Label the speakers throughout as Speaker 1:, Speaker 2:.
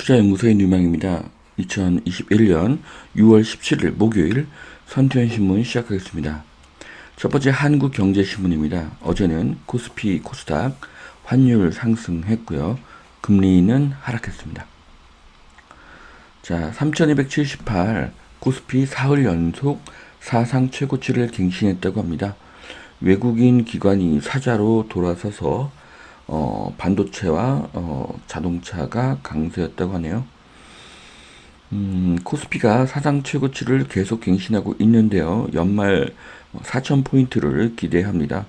Speaker 1: 투자연구소의 뉴망입니다. 2021년 6월 17일 목요일 선투현 신문 시작하겠습니다. 첫 번째 한국경제신문입니다. 어제는 코스피, 코스닥 환율 상승했고요. 금리는 하락했습니다. 자, 3278 코스피 사흘 연속 사상 최고치를 갱신했다고 합니다. 외국인 기관이 사자로 돌아서서 반도체와 자동차가 강세였다고 하네요. 코스피가 사상 최고치를 계속 갱신하고 있는데요. 연말 4,000포인트를 기대합니다.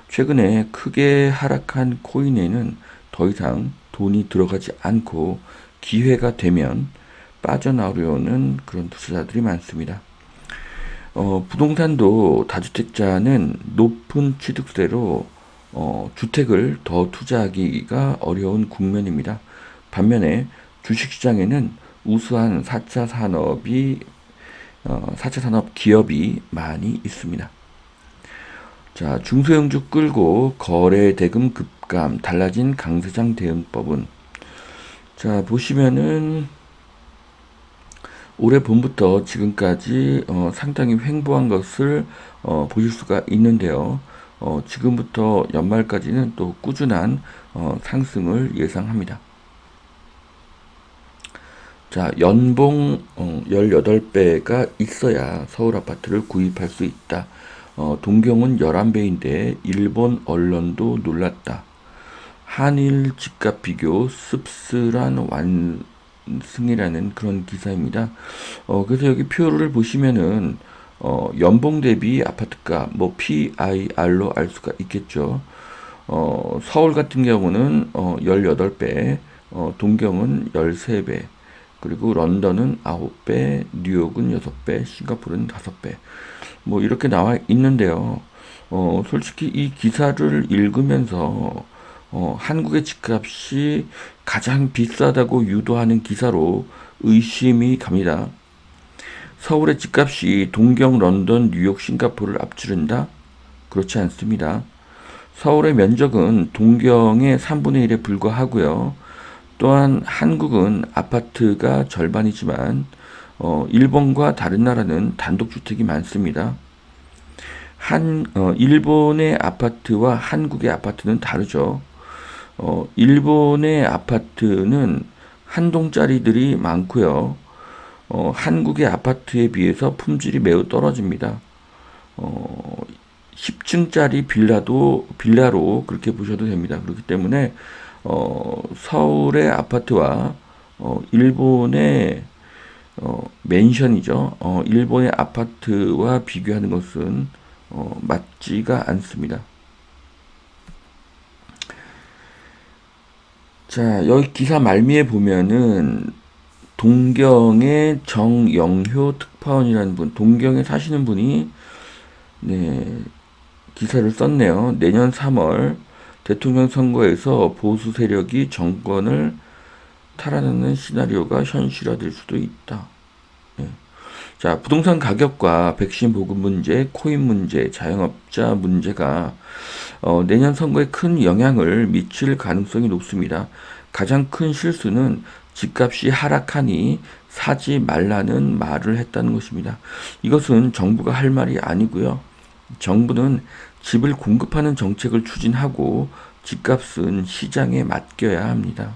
Speaker 1: 최근에 크게 하락한 코인에는 더 이상 돈이 들어가지 않고 기회가 되면 빠져나오려는 그런 투자자들이 많습니다. 부동산도 다주택자는 높은 취득세로 주택을 더 투자하기가 어려운 국면입니다. 반면에 주식시장에는 우수한 4차 산업 기업이 많이 있습니다. 자, 중소형주 끌고 거래 대금 급감, 달라진 강세장 대응법은, 자, 보시면은 올해 봄부터 지금까지 상당히 횡보한 것을 보실 수가 있는데요. 지금부터 연말까지는 또 꾸준한 상승을 예상합니다. 자, 연봉 18배가 있어야 서울 아파트를 구입할 수 있다. 동경은 11배인데 일본 언론도 놀랐다. 한일 집값 비교 씁쓸한 완승이라는 그런 기사입니다. 그래서 여기 표를 보시면은 연봉 대비 아파트가 PIR로 알 수가 있겠죠. 서울 같은 경우는 18배, 동경은 13배, 그리고 런던은 9배, 뉴욕은 6배, 싱가포르는 5배. 이렇게 나와 있는데요. 솔직히 이 기사를 읽으면서 한국의 집값이 가장 비싸다고 유도하는 기사로 의심이 갑니다. 서울의 집값이 동경, 런던, 뉴욕, 싱가포르를 앞지른다? 그렇지 않습니다. 서울의 면적은 동경의 3분의 1에 불과하고요. 또한 한국은 아파트가 절반이지만 일본과 다른 나라는 단독주택이 많습니다. 일본의 아파트와 한국의 아파트는 다르죠. 일본의 아파트는 한 동짜리들이 많고요. 한국의 아파트에 비해서 품질이 매우 떨어집니다. 10층짜리 빌라로 그렇게 보셔도 됩니다. 그렇기 때문에 서울의 아파트와 일본의 맨션이죠. 일본의 아파트와 비교하는 것은 맞지가 않습니다. 자, 여기 기사 말미에 보면은 동경의 정영효 특파원이라는 분, 동경에 사시는 분이 기사를 썼네요. 내년 3월 대통령 선거에서 보수 세력이 정권을 탈환하는 시나리오가 현실화될 수도 있다. 자, 부동산 가격과 백신 보급 문제, 코인 문제, 자영업자 문제가 내년 선거에 큰 영향을 미칠 가능성이 높습니다. 가장 큰 실수는 집값이 하락하니 사지 말라는 말을 했다는 것입니다. 이것은 정부가 할 말이 아니고요. 정부는 집을 공급하는 정책을 추진하고 집값은 시장에 맡겨야 합니다.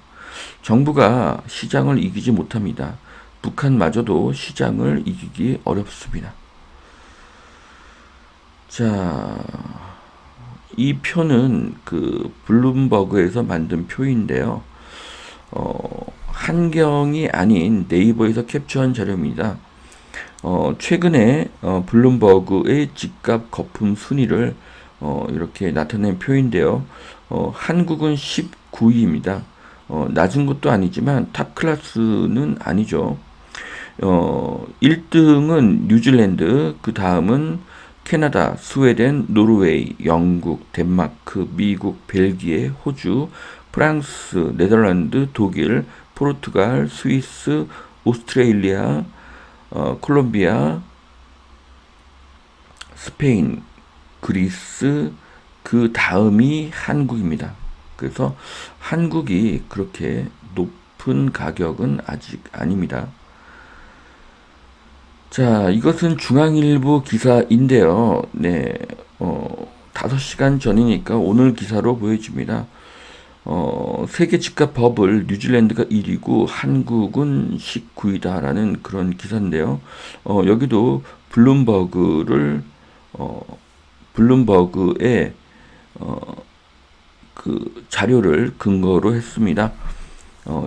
Speaker 1: 정부가 시장을 이기지 못합니다. 북한마저도 시장을 이기기 어렵습니다. 자, 이 표는 블룸버그에서 만든 표인데요. 한경이 아닌 네이버에서 캡처한 자료입니다. 최근에 블룸버그의 집값 거품 순위를 이렇게 나타낸 표인데요. 한국은 19위입니다. 낮은 것도 아니지만 탑 클래스는 아니죠. 1등은 뉴질랜드, 그 다음은 캐나다, 스웨덴, 노르웨이, 영국, 덴마크, 미국, 벨기에, 호주, 프랑스, 네덜란드, 독일, 포르투갈, 스위스, 오스트레일리아, 콜롬비아, 스페인, 그리스, 그 다음이 한국입니다. 그래서 한국이 그렇게 높은 높은 가격은 아직 아닙니다. 자, 이것은 중앙일보 기사인데요. 네, 5시간 전이니까 오늘 기사로 보여집니다. 세계 집값 버블 뉴질랜드가 1위고 한국은 19위다라는 그런 기사인데요. 여기도 블룸버그의 그 자료를 근거로 했습니다.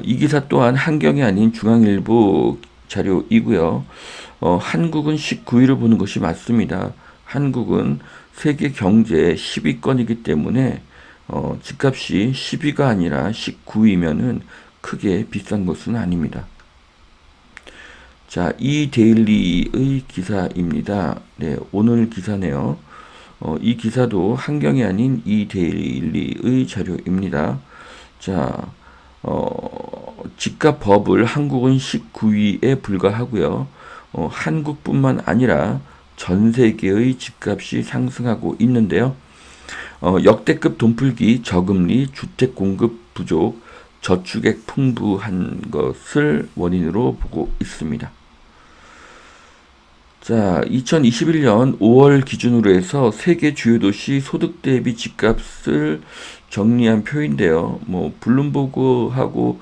Speaker 1: 이 기사 또한 한경이 아닌 중앙일보 자료이고요. 한국은 19위를 보는 것이 맞습니다. 한국은 세계 경제 10위권이기 때문에 집값이 10위가 아니라 19위면은 크게 비싼 것은 아닙니다. 자, 이 데일리의 기사입니다. 네, 오늘 기사네요. 이 기사도 한경이 아닌 이 데일리의 자료입니다. 자, 집값 버블 한국은 19위에 불과하고요. 한국뿐만 아니라 전 세계의 집값이 상승하고 있는데요. 역대급 돈풀기, 저금리, 주택 공급 부족, 저축액 풍부한 것을 원인으로 보고 있습니다. 자, 2021년 5월 기준으로 해서 세계 주요 도시 소득 대비 집값을 정리한 표인데요. 뭐 블룸버그하고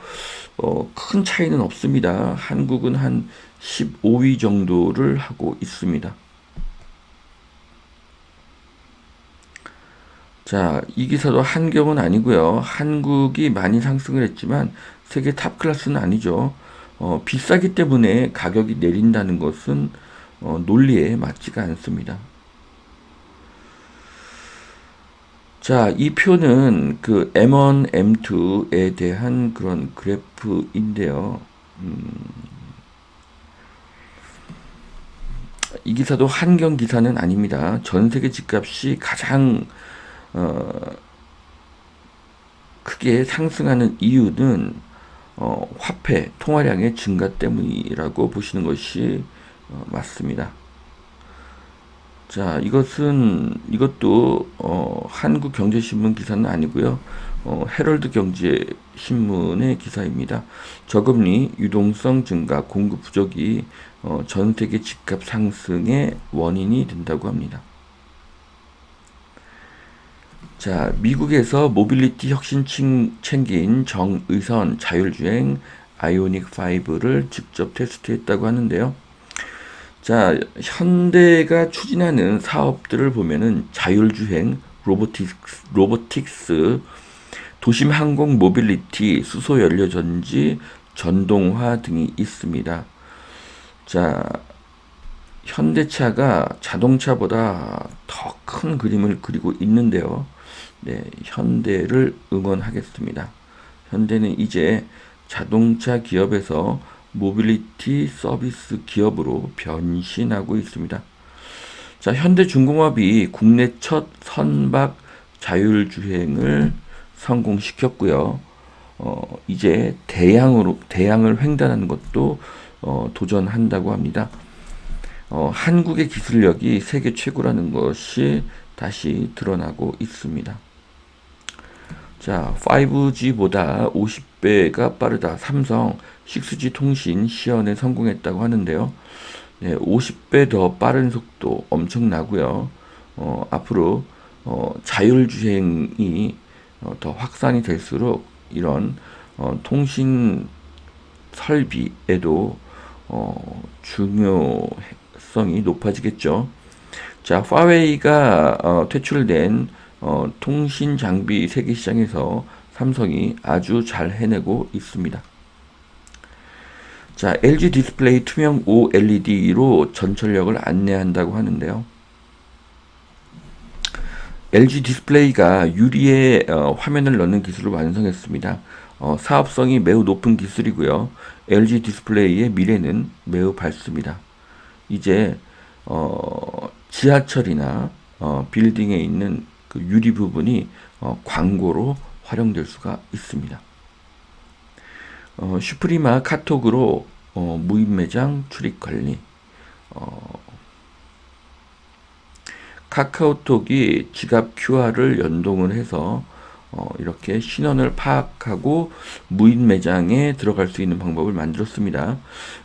Speaker 1: 큰 차이는 없습니다. 한국은 한 15위 정도를 하고 있습니다. 자, 이 기사도 한경은 아니고요. 한국이 많이 상승을 했지만 세계 탑 클래스는 아니죠. 비싸기 때문에 가격이 내린다는 것은 논리에 맞지가 않습니다. 자, 이 표는 그 M1, M2에 대한 그런 그래프인데요. 이 기사도 한경 기사는 아닙니다. 전 세계 집값이 가장 크게 상승하는 이유는 화폐 통화량의 증가 때문이라고 보시는 것이 맞습니다. 자, 이것도 한국경제신문 기사는 아니고요. 헤럴드 경제신문의 기사입니다. 저금리, 유동성 증가, 공급 부족이 전 세계 집값 상승의 원인이 된다고 합니다. 자, 미국에서 모빌리티 혁신 챙긴 정의선 자율주행 아이오닉 5를 직접 테스트했다고 하는데요. 자, 현대가 추진하는 사업들을 보면은 자율주행, 로보틱스, 도심 항공 모빌리티, 수소 연료 전지, 전동화 등이 있습니다. 자, 현대차가 자동차보다 더 큰 그림을 그리고 있는데요. 네, 현대를 응원하겠습니다. 현대는 이제 자동차 기업에서 모빌리티 서비스 기업으로 변신하고 있습니다. 자, 현대중공업이 국내 첫 선박 자율주행을 성공시켰고요. 이제 대양을 횡단하는 것도 도전한다고 합니다. 한국의 기술력이 세계 최고라는 것이 다시 드러나고 있습니다. 자, 5G보다 50배가 빠르다. 삼성 6G 통신 시연에 성공했다고 하는데요. 네, 50배 더 빠른 속도 엄청나고요. 앞으로 자율주행이 더 확산이 될수록 이런 통신 설비에도 중요성이 높아지겠죠. 자, 화웨이가 퇴출된 통신 장비 세계 시장에서 삼성이 아주 잘 해내고 있습니다. 자, LG 디스플레이 투명 OLED로 전철역을 안내한다고 하는데요. LG 디스플레이가 유리에 화면을 넣는 기술을 완성했습니다. 사업성이 매우 높은 기술이고요. LG 디스플레이의 미래는 매우 밝습니다. 이제 지하철이나 빌딩에 있는 그 유리 부분이 광고로 활용될 수가 있습니다. 슈프리마 카톡으로 무인 매장 출입 관리. 카카오톡이 지갑 QR을 연동을 해서 이렇게 신원을 파악하고 무인 매장에 들어갈 수 있는 방법을 만들었습니다.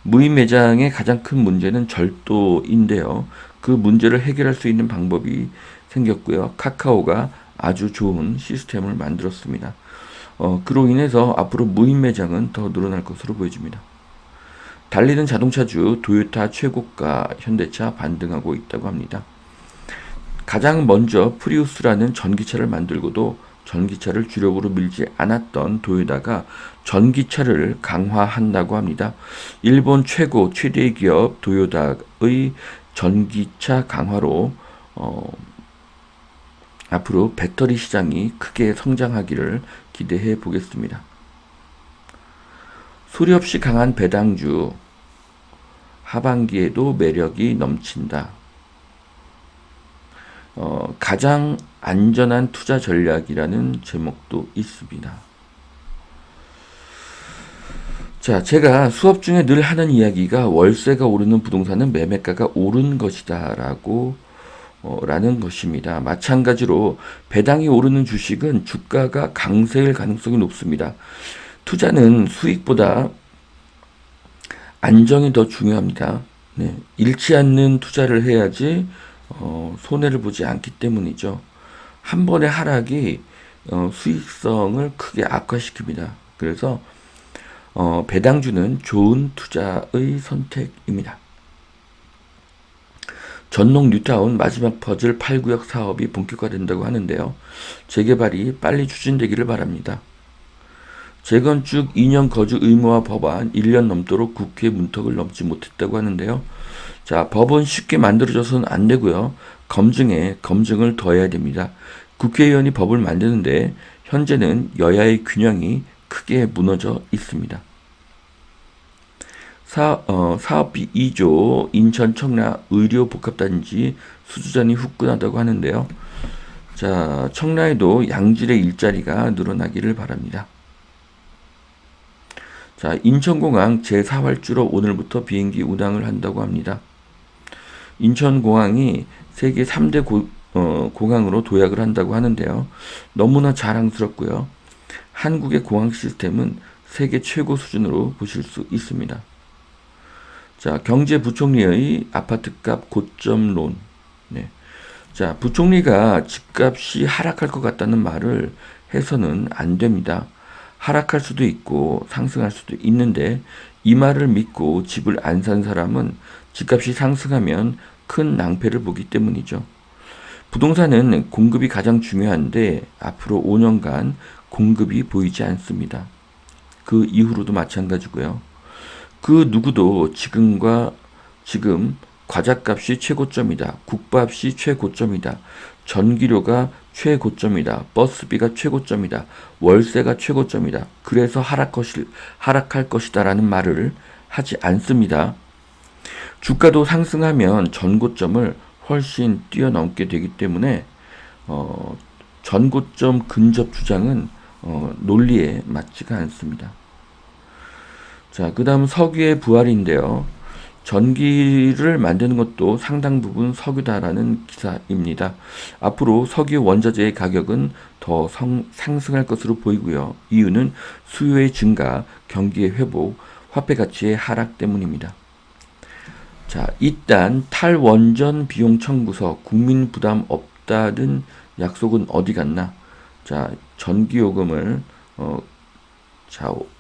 Speaker 1: 무인 매장의 가장 큰 문제는 절도인데요. 그 문제를 해결할 수 있는 방법이 생겼고요. 카카오가 아주 좋은 시스템을 만들었습니다. 그로 인해서 앞으로 무인 매장은 더 늘어날 것으로 보여집니다. 달리는 자동차주 도요타, 최고가, 현대차 반등하고 있다고 합니다. 가장 먼저 프리우스라는 전기차를 만들고도 전기차를 주력으로 밀지 않았던 도요타가 전기차를 강화한다고 합니다. 일본 최대의 기업 도요타의 전기차 강화로 앞으로 배터리 시장이 크게 성장하기를 기대해 보겠습니다. 소리 없이 강한 배당주, 하반기에도 매력이 넘친다. 가장 안전한 투자 전략이라는 제목도 있습니다. 자, 제가 수업 중에 늘 하는 이야기가 월세가 오르는 부동산은 매매가가 오른 것이다 라는 것입니다. 마찬가지로 배당이 오르는 주식은 주가가 강세일 가능성이 높습니다. 투자는 수익보다 안정이 더 중요합니다. 네, 잃지 않는 투자를 해야지 손해를 보지 않기 때문이죠. 한 번의 하락이 수익성을 크게 악화시킵니다. 그래서 배당주는 좋은 투자의 선택입니다. 전농 뉴타운 마지막 퍼즐 8구역 사업이 본격화된다고 하는데요. 재개발이 빨리 추진되기를 바랍니다. 재건축 2년 거주 의무화 법안 1년 넘도록 국회 문턱을 넘지 못했다고 하는데요. 자, 법은 쉽게 만들어져서는 안 되고요. 검증을 더해야 됩니다. 국회의원이 법을 만드는데 현재는 여야의 균형이 크게 무너져 있습니다. 사업비 2조 인천 청라 의료복합단지 수주전이 후끈하다고 하는데요. 자, 청라에도 양질의 일자리가 늘어나기를 바랍니다. 자, 인천공항 제4활주로 오늘부터 비행기 운항을 한다고 합니다. 인천공항이 세계 3대 공항으로 도약을 한다고 하는데요. 너무나 자랑스럽고요. 한국의 공항 시스템은 세계 최고 수준으로 보실 수 있습니다. 자, 경제부총리의 아파트값 고점론. 네. 자, 부총리가 집값이 하락할 것 같다는 말을 해서는 안 됩니다. 하락할 수도 있고 상승할 수도 있는데 이 말을 믿고 집을 안 산 사람은 집값이 상승하면 큰 낭패를 보기 때문이죠. 부동산은 공급이 가장 중요한데 앞으로 5년간 공급이 보이지 않습니다. 그 이후로도 마찬가지고요. 그 누구도 지금 과자값이 최고점이다. 국밥이 최고점이다. 전기료가 최고점이다. 버스비가 최고점이다. 월세가 최고점이다. 그래서 하락할 것이다 라는 말을 하지 않습니다. 주가도 상승하면 전고점을 훨씬 뛰어넘게 되기 때문에 전고점 근접 주장은 논리에 맞지가 않습니다. 자, 그 다음 석유의 부활인데요. 전기를 만드는 것도 상당 부분 석유다라는 기사입니다. 앞으로 석유 원자재의 가격은 더 상승할 것으로 보이고요. 이유는 수요의 증가, 경기의 회복, 화폐 가치의 하락 때문입니다. 자, 일단 탈원전 비용 청구서 국민 부담 없다는 약속은 어디 갔나? 자, 전기요금을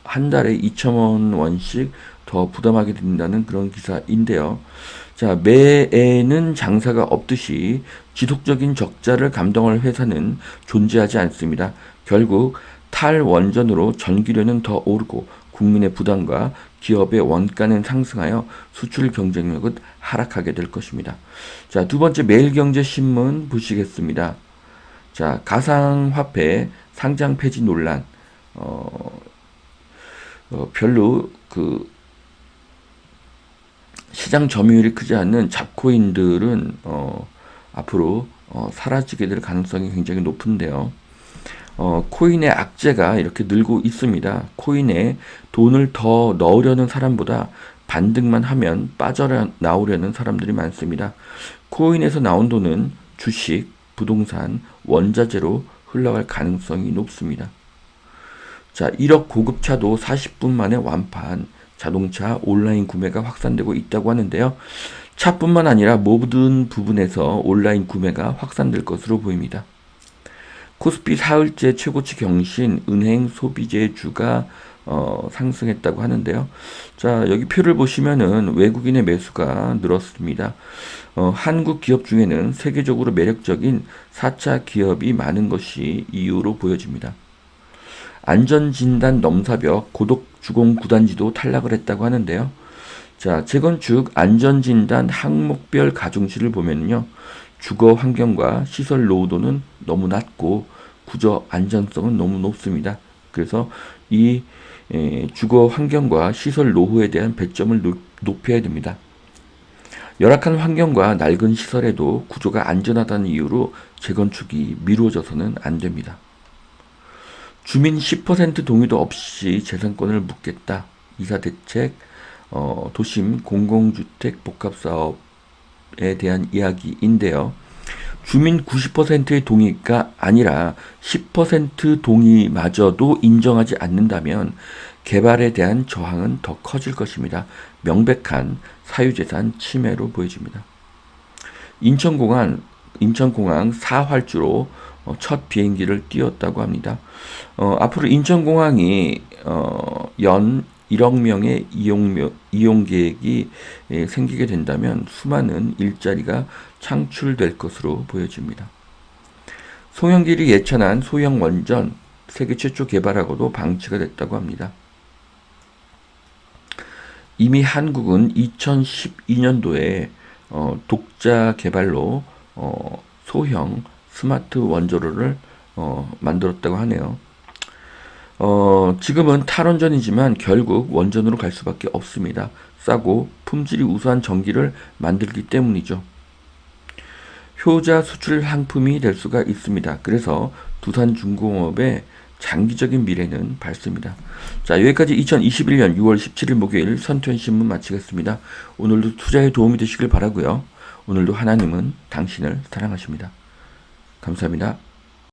Speaker 1: 한 달에 2,000원씩 더 부담하게 된다는 그런 기사인데요. 자, 매해는 장사가 없듯이 지속적인 적자를 감당할 회사는 존재하지 않습니다. 결국 탈원전으로 전기료는 더 오르고 국민의 부담과 기업의 원가는 상승하여 수출 경쟁력은 하락하게 될 것입니다. 자, 두 번째 매일경제신문 보시겠습니다. 자, 가상화폐 상장 폐지 논란. 별로 시장 점유율이 크지 않는 잡코인들은 앞으로 사라지게 될 가능성이 굉장히 높은데요. 코인의 악재가 이렇게 늘고 있습니다. 코인에 돈을 더 넣으려는 사람보다 반등만 하면 빠져나오려는 사람들이 많습니다. 코인에서 나온 돈은 주식, 부동산, 원자재로 흘러갈 가능성이 높습니다. 자, 1억 고급차도 40분 만에 완판, 자동차 온라인 구매가 확산되고 있다고 하는데요. 차뿐만 아니라 모든 부분에서 온라인 구매가 확산될 것으로 보입니다. 코스피 사흘째 최고치 경신, 은행, 소비재주가 상승했다고 하는데요. 자, 여기 표를 보시면은 외국인의 매수가 늘었습니다. 한국 기업 중에는 세계적으로 매력적인 4차 기업이 많은 것이 이유로 보여집니다. 안전진단 넘사벽 고독주공 구단지도 탈락을 했다고 하는데요. 자, 재건축 안전진단 항목별 가중치를 보면요. 주거 환경과 시설 노후도는 너무 낮고 구조 안전성은 너무 높습니다. 그래서 이 주거 환경과 시설 노후에 대한 배점을 높여야 됩니다. 열악한 환경과 낡은 시설에도 구조가 안전하다는 이유로 재건축이 미루어져서는 안 됩니다. 주민 10% 동의도 없이 재산권을 묻겠다. 이사대책, 도심 공공주택 복합사업에 대한 이야기인데요. 주민 90%의 동의가 아니라 10% 동의마저도 인정하지 않는다면 개발에 대한 저항은 더 커질 것입니다. 명백한 사유재산 침해로 보여집니다. 인천공항 4활주로 첫 비행기를 띄웠다고 합니다. 앞으로 인천공항이 연 1억 명의 이용 계획이 생기게 된다면 수많은 일자리가 창출될 것으로 보여집니다. 송영길이 예찬한 소형 원전 세계 최초 개발하고도 방치가 됐다고 합니다. 이미 한국은 2012년도에 독자 개발로 소형 스마트 원자로를 만들었다고 하네요. 지금은 탈원전이지만 결국 원전으로 갈 수밖에 없습니다. 싸고 품질이 우수한 전기를 만들기 때문이죠. 효자 수출 상품이 될 수가 있습니다. 그래서 두산중공업의 장기적인 미래는 밝습니다. 자, 여기까지 2021년 6월 17일 목요일 선투현신문 마치겠습니다. 오늘도 투자에 도움이 되시길 바라고요. 오늘도 하나님은 당신을 사랑하십니다. 감사합니다.